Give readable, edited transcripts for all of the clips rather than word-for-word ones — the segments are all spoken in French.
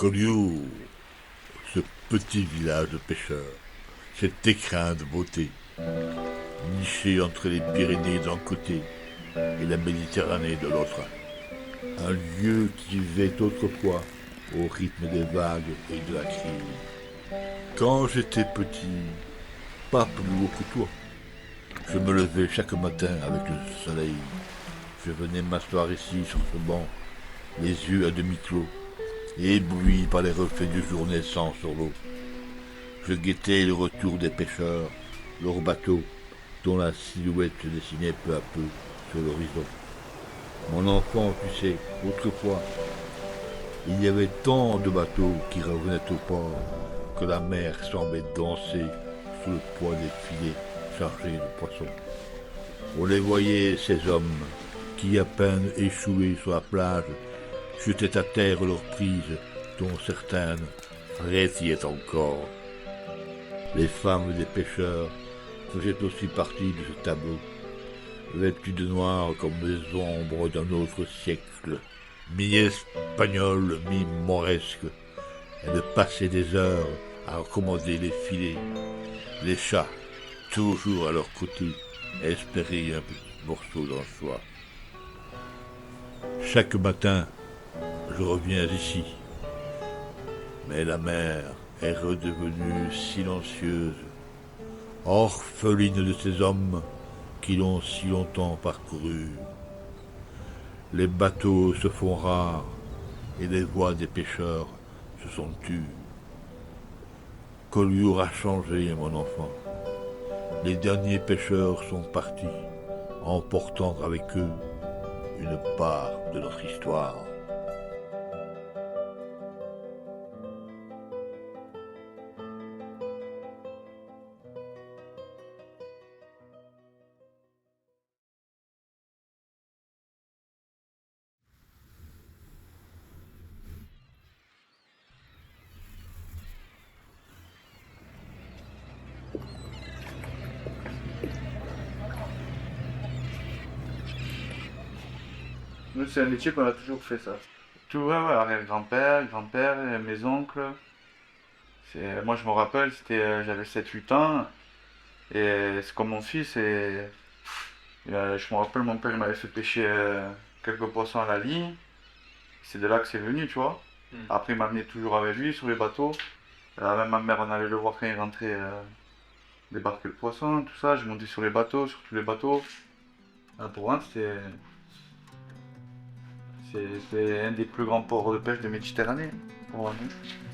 Collioure, ce petit village de pêcheurs, cet écrin de beauté, niché entre les Pyrénées d'un côté et la Méditerranée de l'autre. Un lieu qui vivait autrefois au rythme des vagues et de la crise. Quand j'étais petit, pas plus haut que toi, je me levais chaque matin avec le soleil. Je venais m'asseoir ici sur ce banc, les yeux à demi clos, et ébloui par les reflets du jour naissant sur l'eau. Je guettais le retour des pêcheurs, leurs bateaux, dont la silhouette se dessinait peu à peu sur l'horizon. Mon enfant, tu sais, autrefois, il y avait tant de bateaux qui revenaient au port que la mer semblait danser sous le poids des filets chargés de poissons. On les voyait, ces hommes, qui, à peine échoués sur la plage, jetaient à terre leurs prises, dont certaines frétillaient encore. Les femmes des pêcheurs faisaient aussi partie de ce tableau, vêtues de noir comme les ombres d'un autre siècle, mi-espagnoles, mi-mauresques. Elles passaient des heures à recommander les filets. Les chats, toujours à leur côté, espéraient un petit morceau d'anchois. Chaque matin, je reviens ici, mais la mer est redevenue silencieuse, orpheline de ces hommes qui l'ont si longtemps parcouru. Les bateaux se font rares et les voix des pêcheurs se sont tues. Collioure a changé, mon enfant. Les derniers pêcheurs sont partis, emportant avec eux une part de notre histoire. Nous, c'est un métier qu'on a toujours fait, ça. Tout, ouais, ouais, arrière-grand-père, grand-père, mes oncles. Moi, je me rappelle, j'avais 7 8 ans. Et c'est comme mon fils. Je me rappelle, mon père il m'avait fait pêcher quelques poissons à la ligne. C'est de là que c'est venu, tu vois. Après, il m'amenait toujours avec lui sur les bateaux. Même ma mère, on allait le voir quand il rentrait débarquer le poisson, tout ça. Je montais sur les bateaux, sur tous les bateaux. Pour moi, c'est un des plus grands ports de pêche de Méditerranée. Pour moi.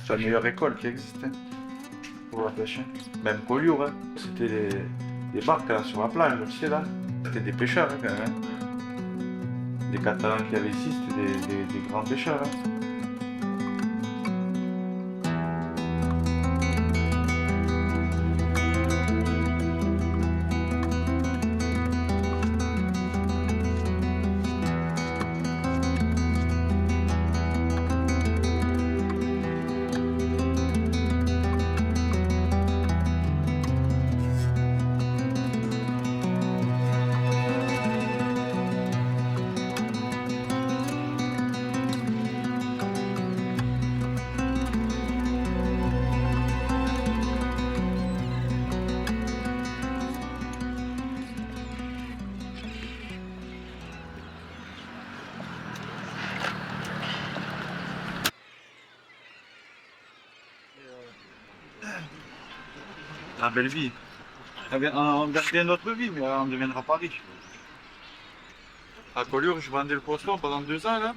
C'est la meilleure école qui existait pour la pêche. Même Collioure, hein. C'était des barques là, sur la plage, tu sais là. C'était des pêcheurs hein, quand même. Hein. Les Catalans qu'il y avait ici, c'était des grands pêcheurs. Hein. La belle vie. On gagne bien notre vie, mais on ne deviendra pas riche. À Collioure, je vendais le poisson pendant 2 ans là.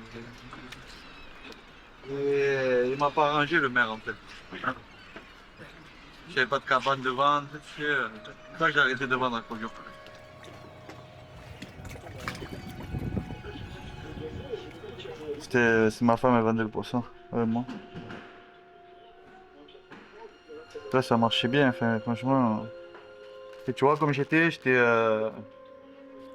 Et il m'a pas arrangé le maire en fait. J'avais pas de cabane de vente, tu sais. C'est ça que j'ai arrêté de vendre à Collioure. C'est ma femme, elle vendait le poisson avec moi. Là, ça marchait bien, enfin, franchement. Et tu vois, comme j'étais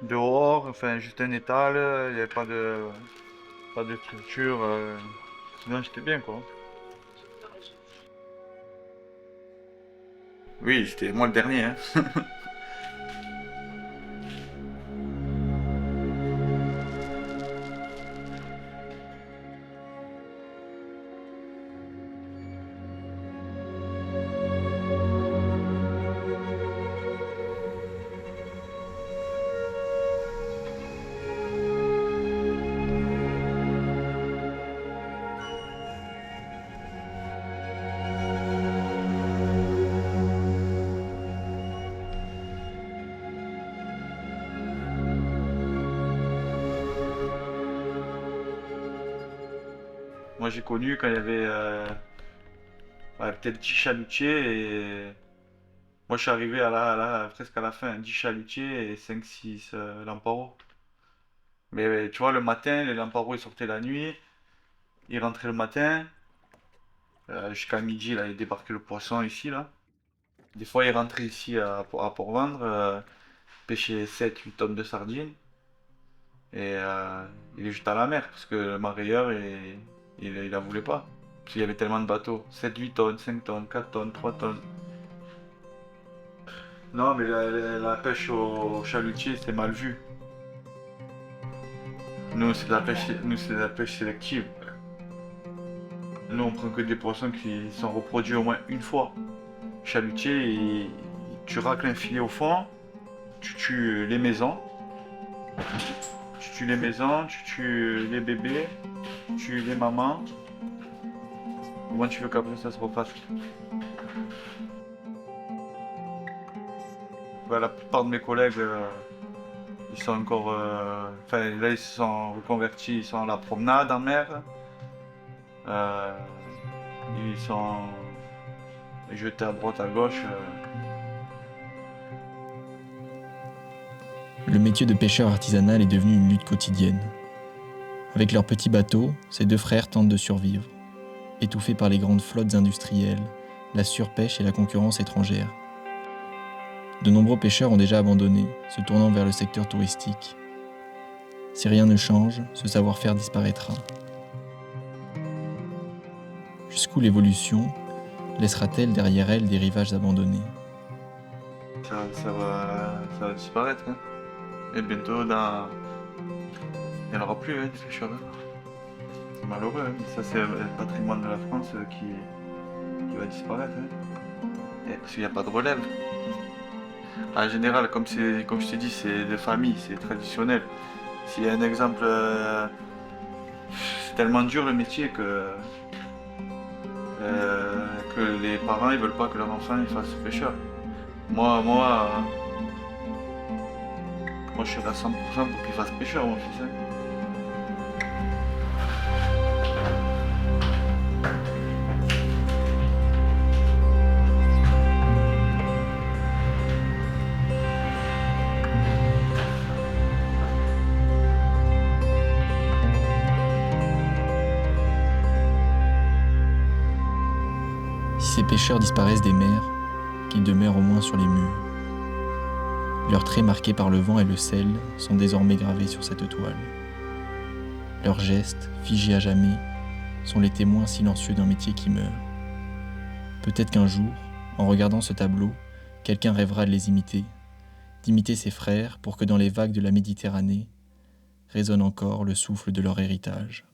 dehors, enfin, juste un étal, il n'y avait pas de structure. Sinon, j'étais bien, quoi. Oui, j'étais moi le dernier, hein. Moi j'ai connu quand il y avait ouais, peut-être 10 chalutiers et moi je suis arrivé presque à la fin, 10 chalutiers et 5-6 lamparos. Mais tu vois, le matin, les lamparos ils sortaient la nuit, ils rentraient le matin, jusqu'à midi, là, ils débarquaient le poisson ici, là. Des fois, ils rentraient ici à Port-Vendre, pêcher 7-8 tonnes de sardines et il les jetait à la mer parce que le mareyeur, il en voulait pas. Parce qu'il y avait tellement de bateaux. 7-8 tonnes, 5 tonnes, 4 tonnes, 3 tonnes. Non, mais la pêche au chalutier, c'est mal vu. Nous, c'est de la pêche sélective. Nous, on prend que des poissons qui sont reproduits au moins une fois. Chalutier, tu racles un filet au fond, tu tues les maisons, tu tues les bébés, tu tues les mamans. Comment tu veux qu'après ça se repasse? Ouais, la plupart de mes collègues, ils sont encore. Enfin, là, ils se sont reconvertis, ils sont à la promenade en mer. Euh, ils sont jetés à droite, à gauche. Le métier de pêcheur artisanal est devenu une lutte quotidienne. Avec leurs petits bateaux, ces deux frères tentent de survivre, étouffés par les grandes flottes industrielles, la surpêche et la concurrence étrangère. De nombreux pêcheurs ont déjà abandonné, se tournant vers le secteur touristique. Si rien ne change, ce savoir-faire disparaîtra. Jusqu'où l'évolution laissera-t-elle derrière elle des rivages abandonnés? Ça va disparaître. Hein. Et bientôt, il n'y en aura plus hein, des pêcheurs. Hein. C'est malheureux. Hein. Ça, c'est le patrimoine de la France qui va disparaître. Hein. Et parce qu'il n'y a pas de relève. En général, comme je t'ai dit, c'est de famille, c'est traditionnel. S'il y a un exemple, c'est tellement dur le métier que les parents ils veulent pas que leur enfant il fasse pêcheur. Moi, moi, moi je suis à 100% pour qu'il fasse pêcheur, mon fils. Hein. Si ces pêcheurs disparaissent des mers, qu'ils demeurent au moins sur les murs. Leurs traits marqués par le vent et le sel sont désormais gravés sur cette toile. Leurs gestes, figés à jamais, sont les témoins silencieux d'un métier qui meurt. Peut-être qu'un jour, en regardant ce tableau, quelqu'un rêvera de les imiter, d'imiter ses frères pour que dans les vagues de la Méditerranée résonne encore le souffle de leur héritage.